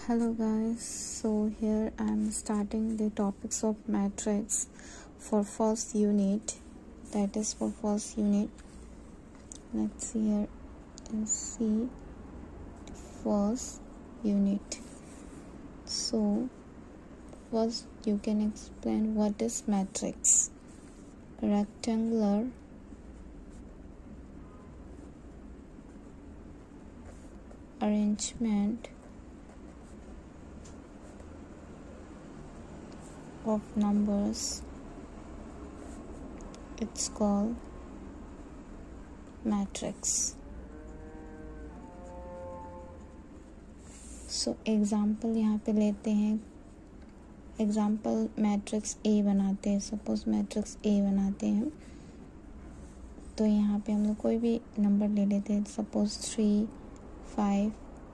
Hello guys, so here I am starting the topics of matrix for first unit, that is for first unit. Let's see here and see first unit. So first you can explain what is matrix. Rectangular arrangement of numbers, it's called matrix. So example यहाँ पे लेते हैं. Example matrix A बनाते हैं. Suppose matrix A बनाते हैं तो यहाँ पे हम लोग कोई भी नंबर ले लेते हैं. सपोज 3, 5,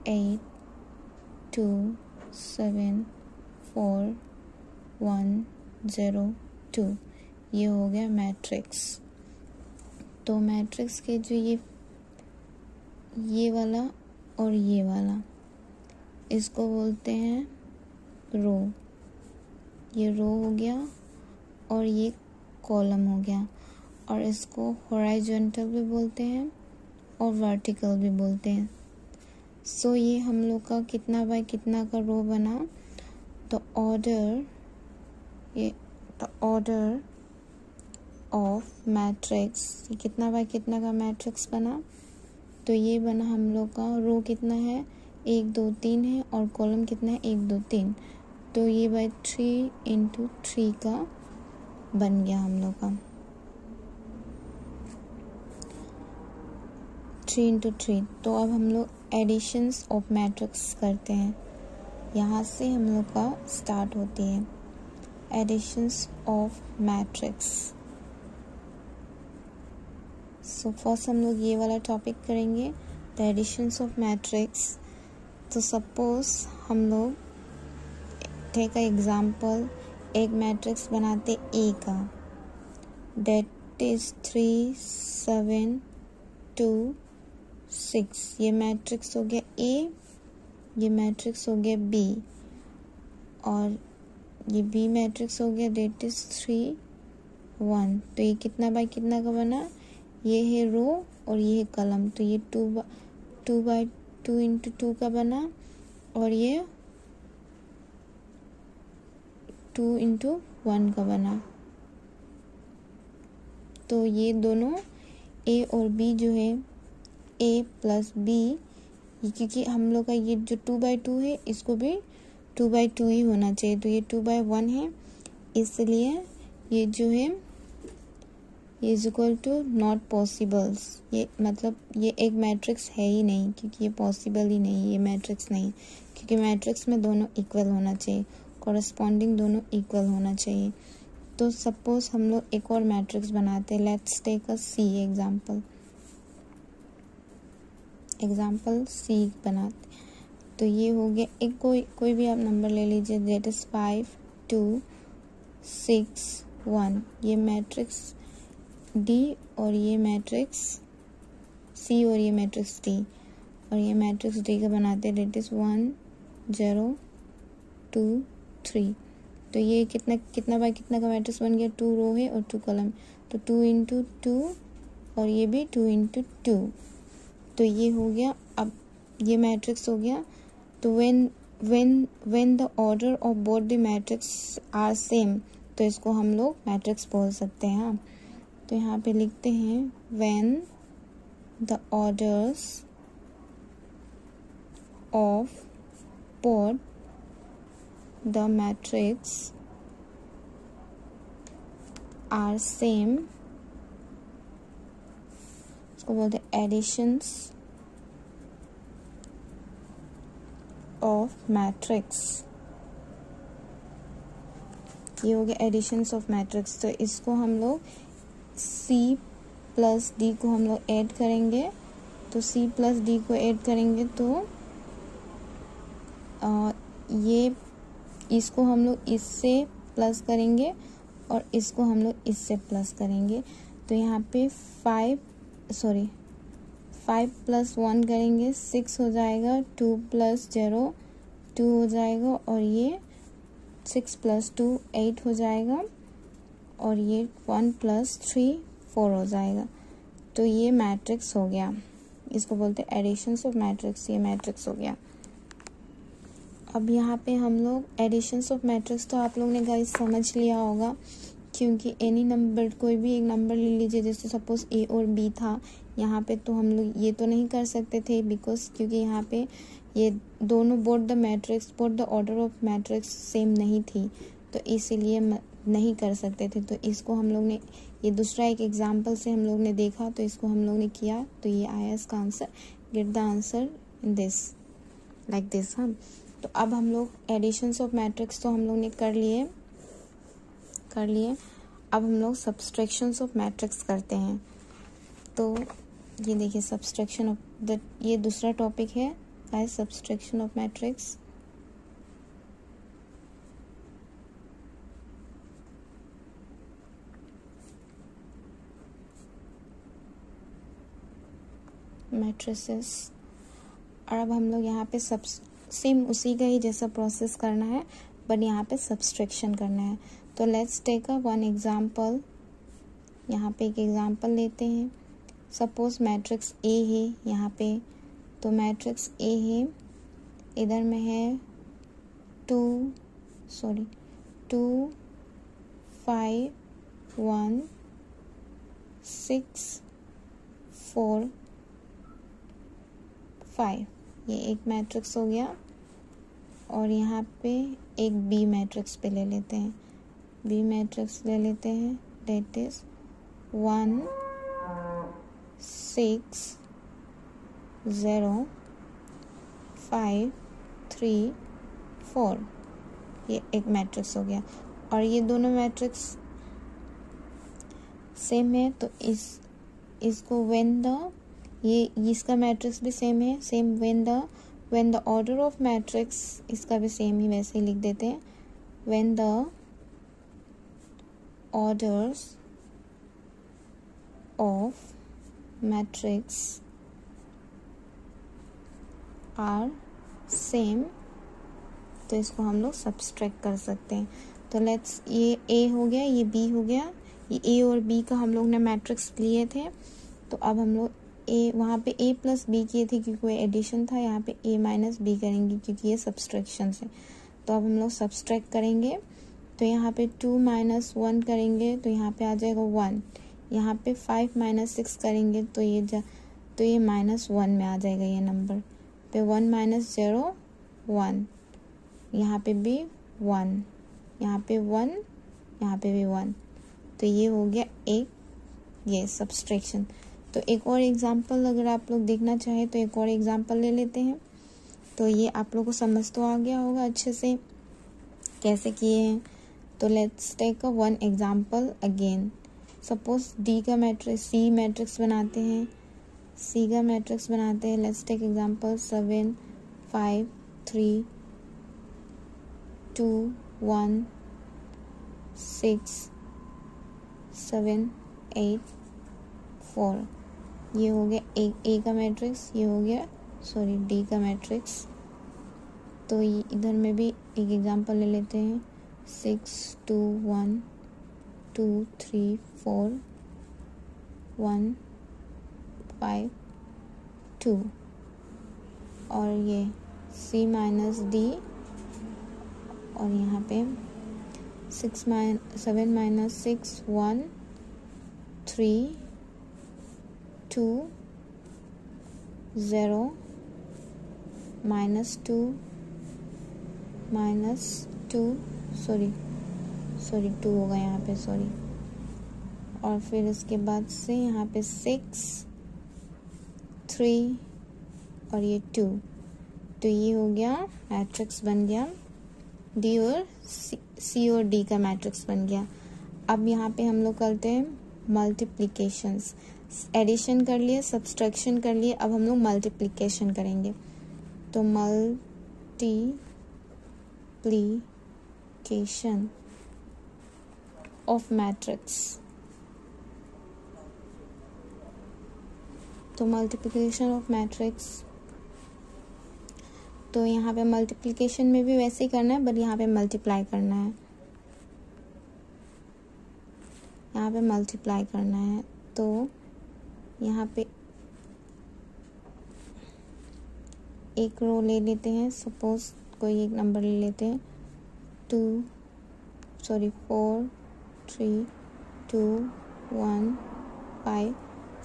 8, 2, 7, 4, 1, 0, 2. ये हो गया मैट्रिक्स. तो मैट्रिक्स के जो ये वाला और ये वाला, इसको बोलते हैं रो. ये रो हो गया और ये कॉलम हो गया. और इसको हॉरिजॉन्टल भी बोलते हैं और वर्टिकल भी बोलते हैं. सो ये हम लोग का कितना बाय कितना का रो बना. तो ऑर्डर ऑफ मैट्रिक्स, ये कितना बाय कितना का मैट्रिक्स बना. तो ये बना हम लोग का रो कितना है 1 2 3 है और कॉलम कितना है 1 2 3. तो ये बाय 3 × 3 का बन गया हम लोग का 3 × 3. तो अब हम लोग एडिशंस ऑफ मैट्रिक्स करते हैं. यहाँ से हम लोग का स्टार्ट होती है additions of matrix. So first हम लोग ये वाला टॉपिक करेंगे, द एडिशंस ऑफ मैट्रिक्स. तो सपोज हम लोग टेक एग्जाम्पल, एक मैट्रिक्स बनाते ए का, दैट इज 3, 7, 2, 6. ये मैट्रिक्स हो गया ए, ये मैट्रिक्स हो गया बी, और ये बी मैट्रिक्स हो गया दैट इज 3, 1. तो ये कितना बाय कितना का बना. ये है रो और ये है कॉलम. तो ये 2 बाय 2 × 2 का बना और ये 2 × 1 का बना. तो ये दोनों ए और बी जो है ए प्लस बी, क्योंकि हम लोग का ये जो 2 बाय 2 है इसको भी 2 बाय 2 ही होना चाहिए. तो ये 2 बाय 1 है, इसलिए ये जो है ये is equal to not possibles. ये मतलब ये एक मैट्रिक्स है ही नहीं, क्योंकि ये पॉसिबल ही नहीं, ये मैट्रिक्स नहीं. क्योंकि मैट्रिक्स में दोनों इक्वल होना चाहिए, कॉरेस्पॉन्डिंग दोनों इक्वल होना चाहिए. तो सपोज हम लोग एक और मैट्रिक्स बनाते हैं. Let's take a C example C बनाते. तो ये हो गया एक कोई भी आप नंबर ले लीजिए, दैट इज 5, 2, 6, 1. ये मैट्रिक्स डी और ये मैट्रिक्स सी और ये मैट्रिक्स डी, और ये मैट्रिक्स डी का बनाते हैं दैट इज 1, 0, 2, 3. तो ये कितना बाय कितना का मैट्रिक्स बन गया. 2 रो है और 2 कॉलम. तो 2 × 2 और ये भी 2 × 2. तो ये हो गया. अब ये मैट्रिक्स हो गया. तो when the order of both the matrix are same, तो इसको हम लोग मैट्रिक्स बोल सकते हैं. हाँ, तो यहाँ पे लिखते हैं when the orders of both the matrix are same, इसको बोलते हैं एडिशंस ऑफ मैट्रिक्स. ये हो गया एडिशंस ऑफ मैट्रिक्स. तो इसको हम लोग सी प्लस डी को हम लोग ऐड करेंगे. तो सी प्लस डी को ऐड करेंगे तो ये इसको हम लोग इससे प्लस करेंगे और इसको हम लोग इससे प्लस करेंगे. तो यहाँ पे 5 + 1 करेंगे 6 हो जाएगा. 2 + 0 2 हो जाएगा, और ये 6 + 2 8 हो जाएगा, और ये 1 + 3 4 हो जाएगा। तो ये मैट्रिक्स हो गया, इसको बोलते हैं एडिशंस ऑफ मैट्रिक्स। ये मैट्रिक्स हो गया। अब यहाँ पे हम लोग एडिशंस ऑफ मैट्रिक्स तो आप लोग ने गाइस समझ लिया होगा, क्योंकि एनी नंबर, कोई भी एक नंबर ले लीजिए, जैसे सपोज ए और बी था यहाँ पे, तो हम लोग ये तो नहीं कर सकते थे बिकॉज क्योंकि यहाँ पे ये दोनों both the matrix, both the order of matrix same नहीं थी, तो इसीलिए नहीं कर सकते थे। तो इसको हम लोग ने, ये दूसरा एक एग्जाम्पल से हम लोग ने देखा, तो इसको हम लोग ने किया, तो ये आया इसका answer. Get the answer in this, like this. हम तो अब हम लोग एडिशंस ऑफ मैट्रिक्स तो हम लोग ने कर लिए। अब हम लोग सब्सट्रैक्शंस ऑफ मैट्रिक्स करते हैं। तो ये देखिए सब्सट्रैक्शन ऑफ द, ये दूसरा टॉपिक है guys, subtraction of matrix. Matrices. और अब हम लोग यहाँ पे सेम उसी का ही जैसा प्रोसेस करना है, बट यहाँ पे सब्सट्रैक्शन करना है। तो let's take a one example. यहाँ पे एक एग्जांपल लेते हैं। सपोज मैट्रिक्स ए है यहाँ पे, तो मैट्रिक्स ए है, इधर में है 2 5 1 6 4 5, ये एक मैट्रिक्स हो गया। और यहाँ पे एक बी मैट्रिक्स पे ले लेते हैं, दैट इज 1 6 0 5 3 4, ये एक मैट्रिक्स हो गया। और ये दोनों मैट्रिक्स सेम है, तो इसको व्हेन द, ये इसका मैट्रिक्स भी सेम है, same when the order of matrix, इसका भी सेम ही वैसे ही लिख देते हैं, when the orders of matrix are same, तो इसको हम लोग सब्सट्रैक्ट कर सकते हैं। तो लेट्स, ये ए हो गया, ये बी हो गया, ये ए और बी का हम लोग ने मैट्रिक्स लिए थे। तो अब हम लोग ए, वहाँ पे ए + बी किए थे क्योंकि कोई एडिशन था, यहाँ पे ए - बी करेंगे क्योंकि ये सब्सट्रैक्शन है। तो अब हम लोग सब्सट्रैक्ट करेंगे, तो यहाँ पे 2 - 1 करेंगे तो यहाँ पे आ जाएगा 1, यहाँ पे 5 - 6 करेंगे तो ये -1 में आ जाएगा ये नंबर पे, 1 - 0 1, यहाँ पे भी 1, यहाँ पे 1, यहाँ पे भी 1, तो ये हो गया एक ये सब्सट्रैक्शन। तो एक और एग्जांपल अगर आप लोग देखना चाहें तो एक और एग्जांपल ले लेते हैं। तो ये आप लोगों को समझ तो आ गया होगा अच्छे से कैसे किए हैं। तो let's take a one example again. Suppose D का मैट्रिक्स, सी मैट्रिक्स बनाते हैं, लेट्स टेक एग्जांपल 7 5 3 2 1 6 7 8 4, ये हो गया ए का मैट्रिक्स, ये हो गया डी का मैट्रिक्स। तो इधर में भी एक एग्जांपल ले लेते हैं, 6 2 1 2 3 4 1 5 2, और ये C - D, और यहाँ पे 7 - 6 1 3 2 0 -2 -2 होगा यहाँ पे, और फिर इसके बाद से यहाँ पे 6 3 और ये 2, तो ये हो गया मैट्रिक्स बन गया, डी और सी और डी का मैट्रिक्स बन गया। अब यहाँ पे हम लोग करते हैं मल्टीप्लिकेशंस। एडिशन कर लिए, सब्सट्रैक्शन कर लिए, अब हम लोग मल्टीप्लिकेशन करेंगे। तो मल्टीप्लिकेशन ऑफ मैट्रिक्स, तो मल्टीप्लिकेशन ऑफ मैट्रिक्स तो यहाँ पे मल्टीप्लिकेशन में भी वैसे ही करना है, बट यहाँ पे मल्टीप्लाई करना है, यहाँ पे मल्टीप्लाई करना है। तो यहाँ पे एक रो ले लेते हैं, सपोज कोई एक नंबर ले लेते हैं 4 3 2 1 5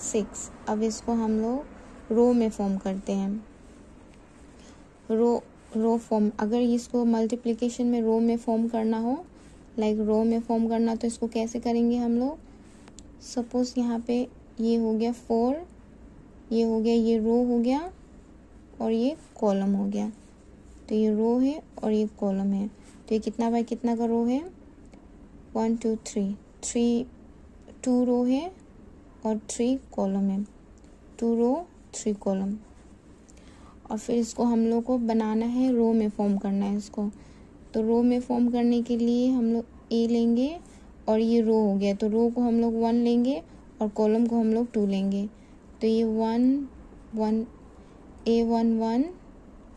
6। अब इसको हम लोग रो में फॉर्म करते हैं। रो फॉर्म, अगर इसको मल्टीप्लिकेशन में रो में फॉर्म करना हो, लाइक रो में फॉर्म करना, तो इसको कैसे करेंगे हम लोग। सपोज यहाँ पे ये हो गया 4, ये हो गया, ये रो हो गया और ये कॉलम हो गया। तो ये रो है और ये कॉलम है। तो ये कितना बाय कितना का रो है, 1 2 3 2 रो है और 3 कॉलम है, 2 रो 3 कॉलम। और फिर इसको हम लोग को बनाना है, रो में फॉर्म करना है इसको। तो रो में फॉर्म करने के लिए हम लोग ए लेंगे और ये रो हो गया, तो रो को हम लोग 1 लेंगे और कॉलम को हम लोग 2 लेंगे। तो ये 1 1 A1 1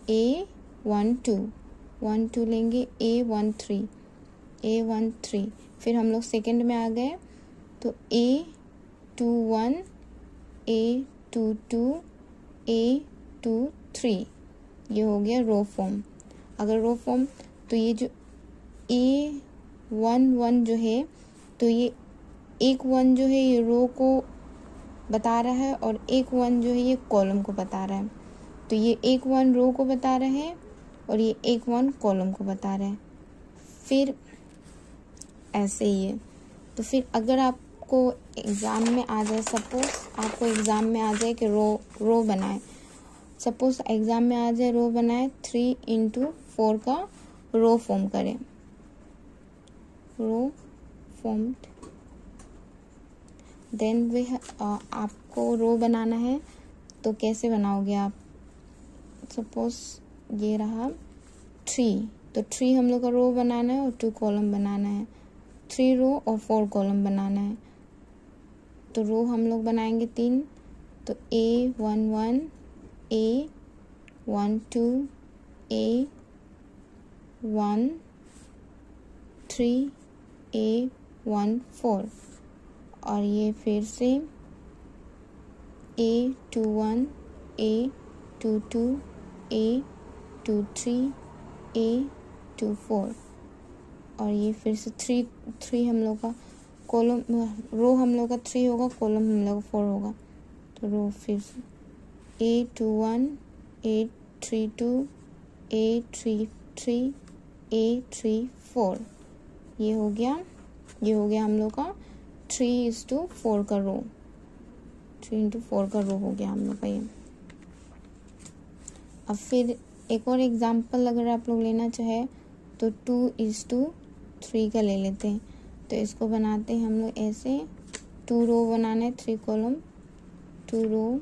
A1 2 1 2 लेंगे, A1 3 A1 3। फिर हम लोग सेकंड में आ गए, तो A2 1 A2 2 A2 3, ये हो गया रो फॉर्म। अगर रो फॉर्म, तो ये जो A1 1 जो है, तो ये एक 1 जो है ये रो को बता रहा है और एक 1 जो है ये कॉलम को बता रहा है। तो ये एक 1 रो को बता रहा है और ये एक 1 कॉलम को बता रहा है। फिर ऐसे ही है। तो फिर अगर आपको एग्ज़ाम में आ जाए, सपोज आपको एग्ज़ाम में आ जाए कि रो बनाए, सपोज एग्ज़ाम में आ जाए रो बनाए, 3 × 4 का रो फॉर्म करें, रो फॉर्म्ड, देन वे आपको रो बनाना है। तो कैसे बनाओगे आप, सपोज ये रहा 3, तो 3 हम लोग का रो बनाना है और 2 कॉलम बनाना है, 3 रो और 4 कॉलम बनाना है। तो रो हम लोग बनाएंगे 3, तो A1 1 A1 2 A1 3 A1 4, और ये फिर से A2 1 A2 2 A2 3 A2 4, और ये फिर से 3 हम लोग का कॉलम, रो हम लोग का 3 होगा, कॉलम हम लोग का 4 होगा। तो रो फिर से A2 1 A3 2 A3 3 A3 4, ये हो गया हम लोग का 3:4 का रो, 3 × 4 का रो हो गया हम लोग का ये। अब फिर एक और एग्जांपल अगर आप लोग लेना चाहे तो 2:3 का ले लेते हैं। तो इसको बनाते हैं हम लोग ऐसे, 2 रो बनाना है, 3 कॉलम, 2 रो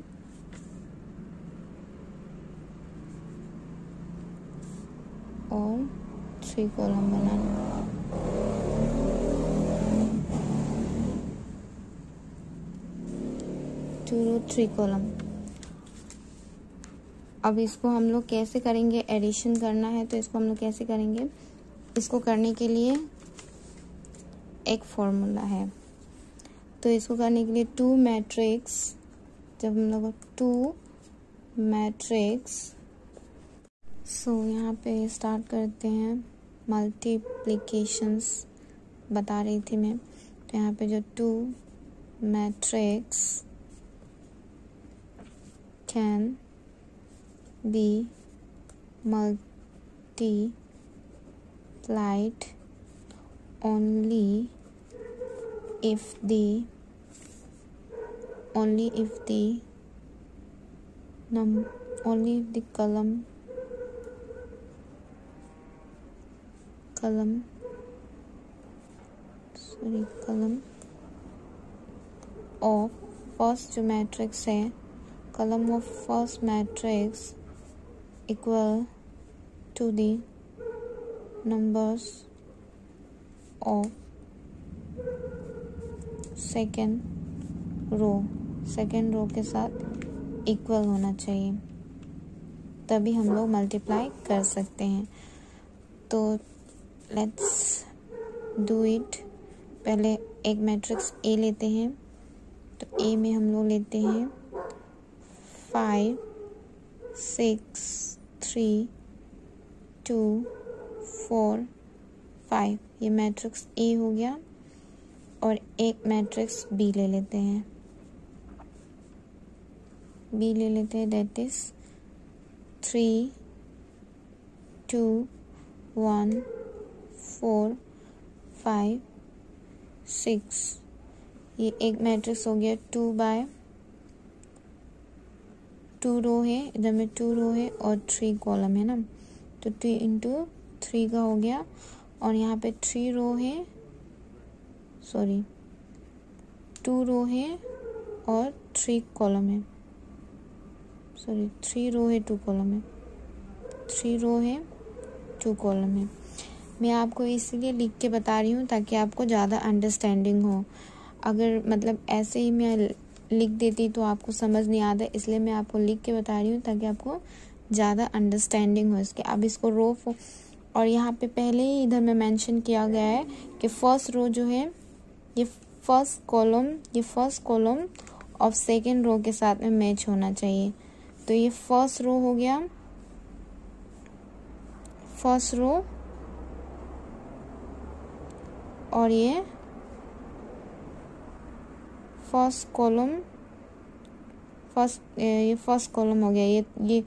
और 3 कॉलम बनाना है। 2 रो 3 कॉलम। अब इसको हम लोग कैसे करेंगे, एडिशन करना है, तो इसको हम लोग कैसे करेंगे। इसको करने के लिए एक फॉर्मूला है। तो इसको करने के लिए 2 मैट्रिक्स, जब हम लोग 2 मैट्रिक्स, सो यहाँ पे स्टार्ट करते हैं मल्टीप्लिकेशंस बता रही थी मैं। तो यहाँ पे जो 2 matrix can be multiplied only if the column of first matrix है, column of first matrix equal to the numbers of second row के साथ इक्वल होना चाहिए। तभी हम लोग मल्टीप्लाई कर सकते हैं। तो लेट्स डू इट। पहले एक मैट्रिक्स ए लेते हैं। तो ए में हम लोग लेते हैं 5 6 3 2 4 5। ये मैट्रिक्स ए हो गया। और एक मैट्रिक्स बी ले लेते हैं। बी ले लेते हैं, दैट इज 3 2 1 4 5 6। ये एक मैट्रिक्स हो गया 2 रो है, इधर में 2 रो है और 3 कॉलम है ना। तो 2 इंटू 3 का हो गया। और यहाँ पे 3 रो है, सॉरी 2 रो है और 3 कॉलम है, सॉरी 3 रो है 2 कॉलम है, 3 रो है 2 कॉलम है। मैं आपको इसलिए लिख के बता रही हूँ ताकि आपको ज़्यादा अंडरस्टैंडिंग हो। अगर मतलब ऐसे ही मैं लिख देती तो आपको समझ नहीं आता, इसलिए मैं आपको लिख के बता रही हूँ ताकि आपको ज़्यादा अंडरस्टैंडिंग हो इसके। अब इसको रो और यहाँ पे पहले ही इधर में मेंशन किया गया है कि फर्स्ट रो जो है ये first column of second row के साथ में मैच होना चाहिए। तो ये फर्स्ट रो हो गया, फर्स्ट रो, और ये फर्स्ट कॉलम हो गया। ये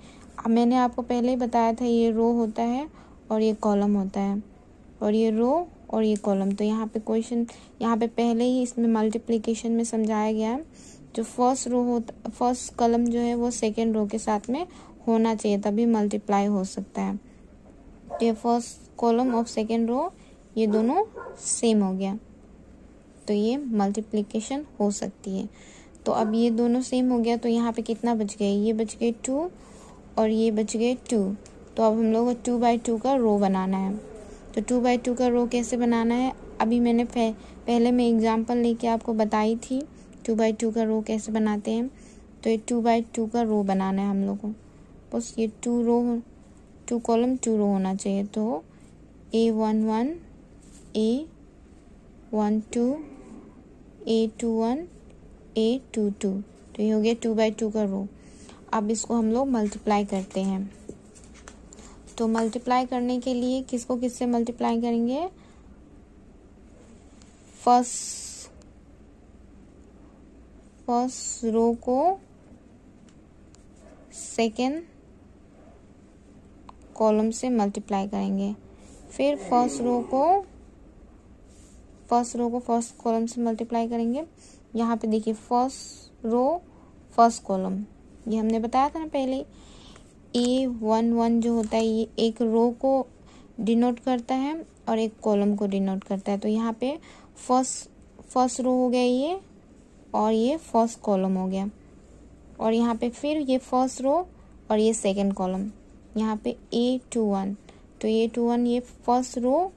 मैंने आपको पहले ही बताया था, ये रो होता है और ये कॉलम होता है, और ये रो और ये कॉलम। तो यहाँ पे क्वेश्चन, यहाँ पे पहले ही इसमें मल्टीप्लिकेशन में समझाया गया है, जो फर्स्ट कॉलम जो है वो सेकेंड रो के साथ में होना चाहिए, तभी मल्टीप्लाई हो सकता है। तो ये first column of second row ये दोनों सेम हो गया, तो ये मल्टीप्लिकेशन हो सकती है। तो अब ये दोनों सेम हो गया, तो यहाँ पे कितना बच गए, ये बच गए 2 और ये बच गए 2। तो अब हम लोग 2/2 का रो बनाना है। तो 2/2 का रो कैसे बनाना है, अभी मैंने पहले मैं एग्जांपल लेके आपको बताई थी 2/2 का रो कैसे बनाते हैं। तो ये 2/2 का रो बनाना है हम लोग को। बस ये 2 कॉलम 2 रो होना चाहिए। तो A11 A12 A21 A22। तो ये हो गया 2/2 का रो। अब इसको हम लोग मल्टीप्लाई करते हैं। तो मल्टीप्लाई करने के लिए किसको किससे मल्टीप्लाई करेंगे, फर्स्ट रो को सेकेंड कॉलम से मल्टीप्लाई करेंगे, फिर फर्स्ट रो को फर्स्ट कॉलम से मल्टीप्लाई करेंगे। यहाँ पे देखिए फर्स्ट रो फर्स्ट कॉलम, ये हमने बताया था ना पहले। A11 जो होता है ये एक रो को डिनोट करता है और एक कॉलम को डिनोट करता है। तो यहाँ पे फर्स्ट रो हो गया ये, और ये फर्स्ट कॉलम हो गया, और यहाँ पे फिर ये फर्स्ट रो और ये सेकंड कॉलम। यहाँ पे A21, तो A21 ये फर्स्ट रो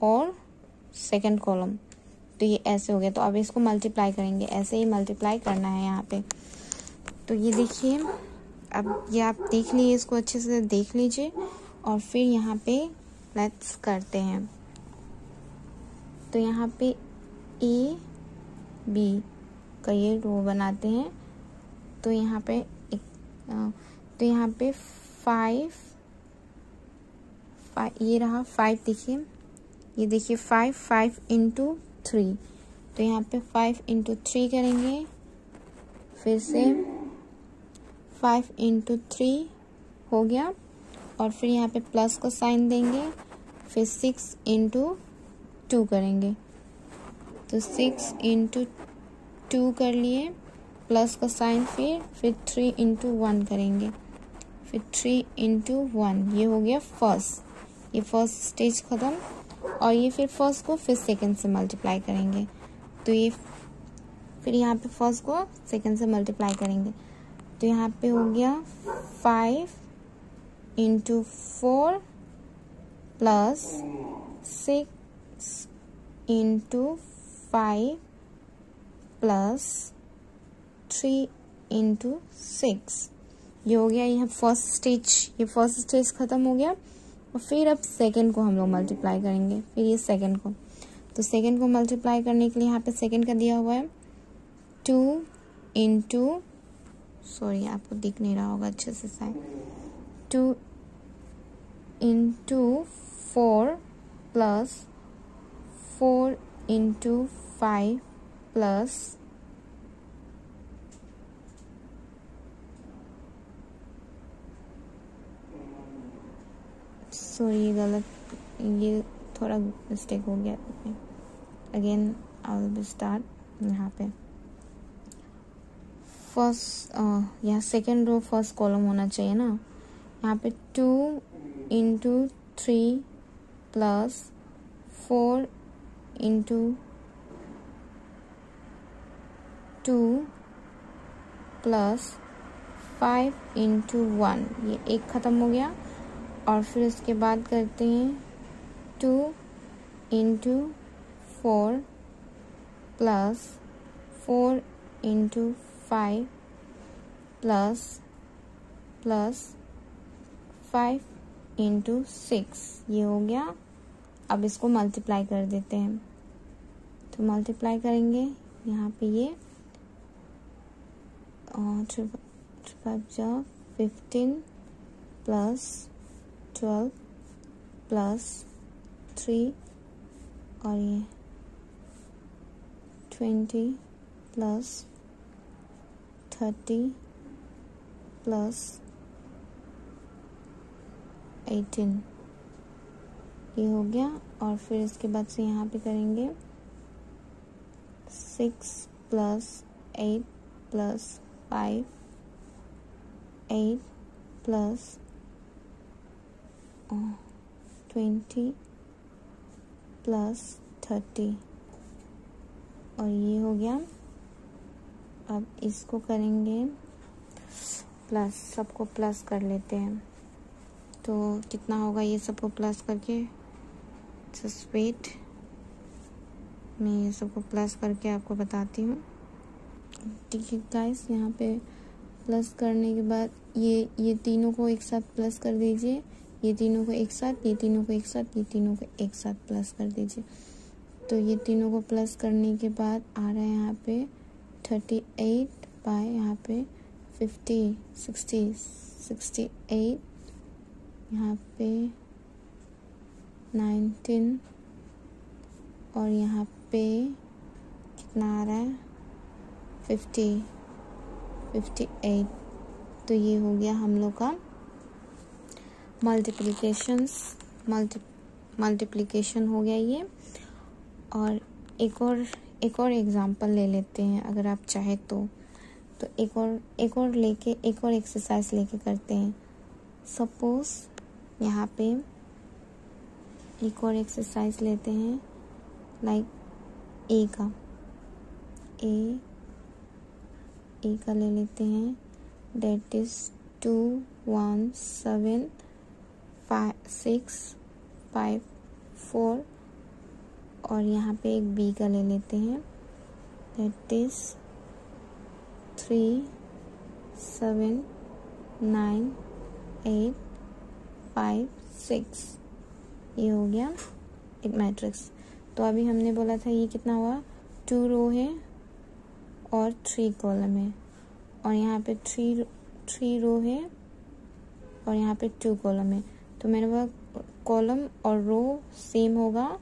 और सेकंड कॉलम। तो ये ऐसे हो गया। तो अब इसको मल्टीप्लाई करेंगे, ऐसे ही मल्टीप्लाई करना है यहाँ पे। तो ये देखिए, अब ये आप देख लीजिए, इसको अच्छे से देख लीजिए, और फिर यहाँ पे लेट्स करते हैं। तो यहाँ पे A B का ये रो बनाते हैं। तो यहाँ पे 5 ये रहा 5, देखिए ये देखिए 5 इंटू 3। तो यहाँ पे 5 इंटू 3 करेंगे, फिर से 5 इंटू 3 हो गया, और फिर यहाँ पे प्लस का साइन देंगे, फिर 6 इंटू 2 करेंगे। तो 6 इंटू 2 कर लिए, प्लस का साइन, फिर 3 इंटू 1 करेंगे, फिर 3 इंटू 1। ये हो गया फर्स्ट, ये फर्स्ट स्टेज ख़त्म। और ये फिर फर्स्ट को फिर सेकंड से मल्टीप्लाई करेंगे। तो ये फिर यहाँ पे फर्स्ट को सेकंड से मल्टीप्लाई करेंगे। तो यहाँ पे हो गया 5 into 4 plus 6 into 5 plus 3 into 6। ये हो गया, ये फर्स्ट स्टेज, ये फर्स्ट स्टेज खत्म हो गया। और फिर अब सेकंड को हम लोग मल्टीप्लाई करेंगे, फिर ये सेकंड को। तो सेकंड को मल्टीप्लाई करने के लिए यहाँ पे सेकंड का दिया हुआ है 2 इंटू, सॉरी आपको दिख नहीं रहा होगा अच्छे से शायद, 2 into 4 plus 4 into 5 plus sorry ये गलत, ये थोड़ा मिस्टेक हो गया। Again I will be start. यहाँ पे फर्स्ट, यहाँ सेकेंड रो फर्स्ट कॉलम होना चाहिए ना। यहाँ पे 2 into 3 plus 4 into 2 plus 5 into 1, ये एक ख़त्म हो गया। और फिर उसके बाद करते हैं 2 into 4 plus 4 into 5 plus 5 into 6, ये हो गया। अब इसको मल्टीप्लाई कर देते हैं। तो मल्टीप्लाई करेंगे यहाँ पे ये 15 प्लस 12 प्लस 3 और ये 20 प्लस 30 प्लस 18, ये हो गया। और फिर इसके बाद से यहाँ पे करेंगे 6 प्लस 8 प्लस 5, 8 प्लस 20 प्लस 30 और ये हो गया। अब इसको करेंगे प्लस, सबको प्लस कर लेते हैं। तो कितना होगा ये सबको प्लस करके, जस्ट वेट, मैं ये सबको प्लस करके आपको बताती हूँ। ठीक है गाइस, यहाँ पे प्लस करने के बाद ये तीनों को एक साथ प्लस कर दीजिए, ये तीनों को एक साथ, ये तीनों को एक साथ, ये तीनों को एक साथ प्लस कर दीजिए। तो ये तीनों को प्लस करने के बाद आ रहा है यहाँ पे 38 बाय यहाँ पे 50, 60, 68, यहाँ पे 19 और यहाँ पे कितना आ रहा है 50, 58। तो ये हो गया हम लोग का मल्टीप्लिकेशन हो गया ये। और एक और एग्जांपल ले लेते हैं अगर आप चाहे तो एक और एक्सरसाइज लेके करते हैं। सपोज यहाँ पे एक और एक्सरसाइज लेते हैं, लाइक ए का ले लेते हैं, डेट इज 2 1 7 6 5 4 और यहाँ पे एक बी का ले लेते हैं, डेट इज 3 7 9 8 5 6, ये हो गया एक मैट्रिक्स। तो अभी हमने बोला था ये कितना हुआ, 2 रो है और 3 कॉलम है, और यहाँ पे 3 रो है और यहाँ पे 2 कॉलम है। तो मेरे पास कॉलम और रो सेम होगा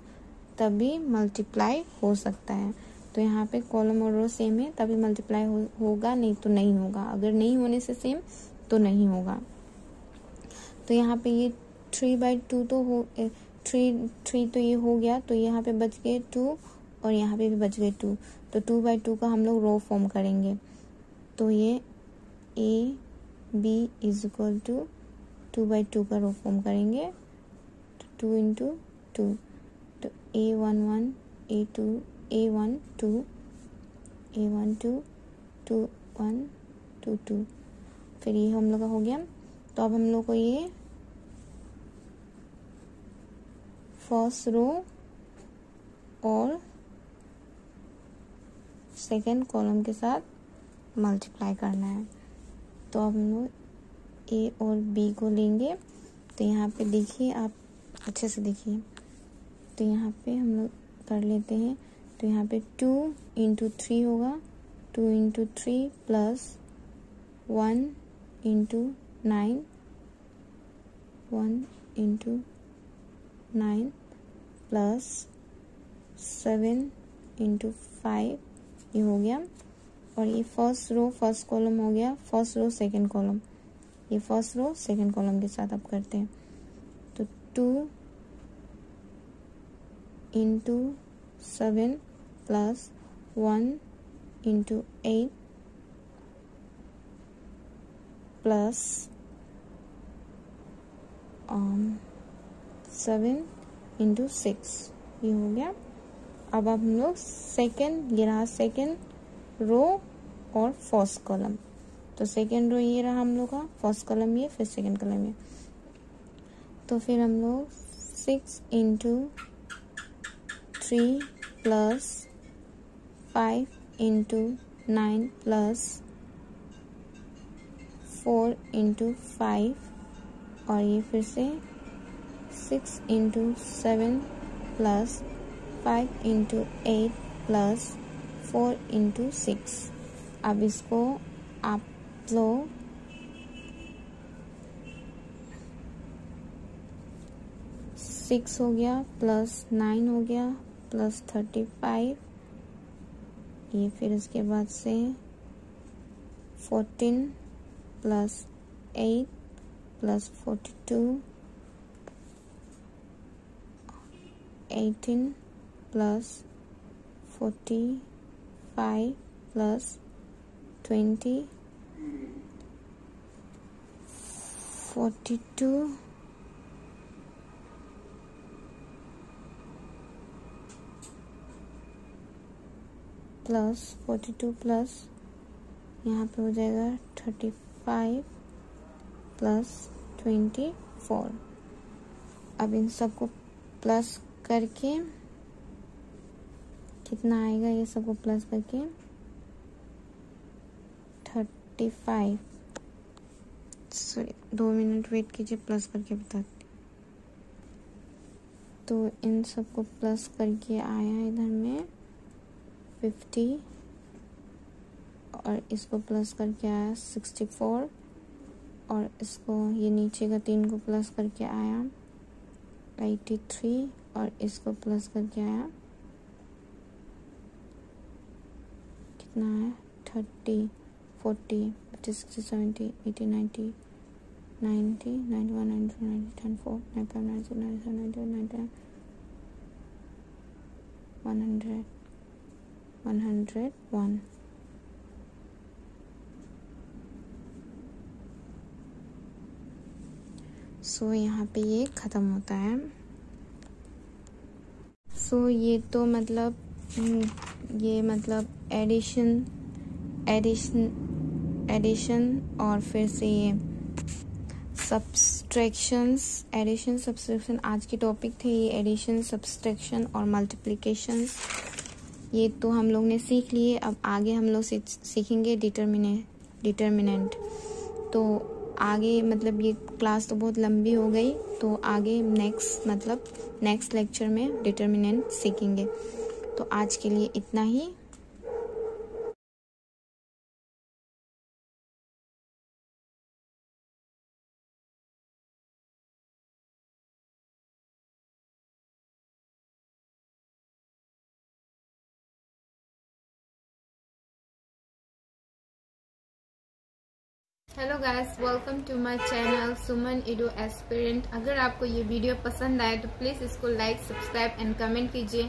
तभी मल्टीप्लाई हो सकता है। तो यहाँ पे कॉलम और रो सेम है तभी मल्टीप्लाई होगा, नहीं तो नहीं होगा। अगर नहीं होने से सेम तो नहीं होगा। तो यहाँ पे ये 3/2 तो हो 3 तो ये हो गया, तो यहाँ पे बच गए 2 और यहाँ पे भी बच गए 2। तो 2/2 का हम लोग रो फॉर्म करेंगे। तो ये A B is equal to 2/2 का रो फॉर्म करेंगे, 2 इंटू 2। तो A11 A2 A1 2 A1 2 2 1 2 2, फिर ये हम लोग का हो गया। तो अब हम लोग को ये फर्स्ट रो और सेकेंड कॉलम के साथ मल्टीप्लाई करना है। तो अब हम लोग ए और बी को लेंगे। तो यहाँ पे देखिए, आप अच्छे से देखिए, तो यहाँ पे हम लोग कर लेते हैं। तो यहाँ पे 2 × 3 होगा, 2 × 3 प्लस 1 × 9, 1 × 9 प्लस 7 × 5, ये हो गया। और ये फर्स्ट रो फर्स्ट कॉलम हो गया, फर्स्ट रो सेकंड कॉलम, ये फर्स्ट रो सेकंड कॉलम के साथ अब करते हैं। तो 2 × 7 प्लस 1 × 8 प्लस 7 × 6, ये हो गया। अब हम लोग सेकेंड, ये रहा सेकेंड रो और फर्स्ट कॉलम। तो सेकेंड रो ये रहा हम लोग का, फर्स्ट कॉलम ये, फिर सेकेंड कॉलम ये। तो फिर हम लोग 6 × 3 प्लस 5 × 9 प्लस 4 × 5, और ये फिर से 6 × 7 प्लस 5 × 8 प्लस 4 × 6। अब इसको आप लोग 6 हो गया प्लस 9 हो गया प्लस 35, ये फिर इसके बाद से 14 plus 8 plus 42, 18 plus 45 plus 20, 42 plus 42 plus यहाँ पे हो जाएगा 35 प्लस 24। अब इन सबको प्लस करके कितना आएगा, ये सबको प्लस करके 35, सॉरी 2 मिनट वेट कीजिए, प्लस करके बताती। तो इन सबको प्लस करके आया इधर में 50, और इसको प्लस करके आया 64, और इसको ये नीचे का 3 को प्लस करके आया 83, और इसको प्लस करके आया कितना है 30, 40, 50, 60, 70, 80, 90, 90, 91, 92, 93, 94, 95, 96, 97, 98, 99, 100, 101। सो यहाँ पे ये ख़त्म होता है। सो ये तो मतलब ये मतलब एडिशन और फिर से ये सब्सट्रैक्शंस, एडिशन सब्सट्रैक्शन आज की टॉपिक थे। ये एडिशन सब्सट्रैक्शन और मल्टीप्लिकेशंस ये तो हम लोग ने सीख लिए। अब आगे हम लोग सीखेंगे डिटर्मिनेंट। तो आगे मतलब ये क्लास तो बहुत लंबी हो गई, तो आगे नेक्स्ट लेक्चर में डिटर्मिनेंट सीखेंगे। तो आज के लिए इतना ही। Hello guys, welcome to my channel Suman edu aspirant. अगर आपको ये वीडियो पसंद आए तो प्लीज़ इसको लाइक, सब्सक्राइब एंड कमेंट कीजिए।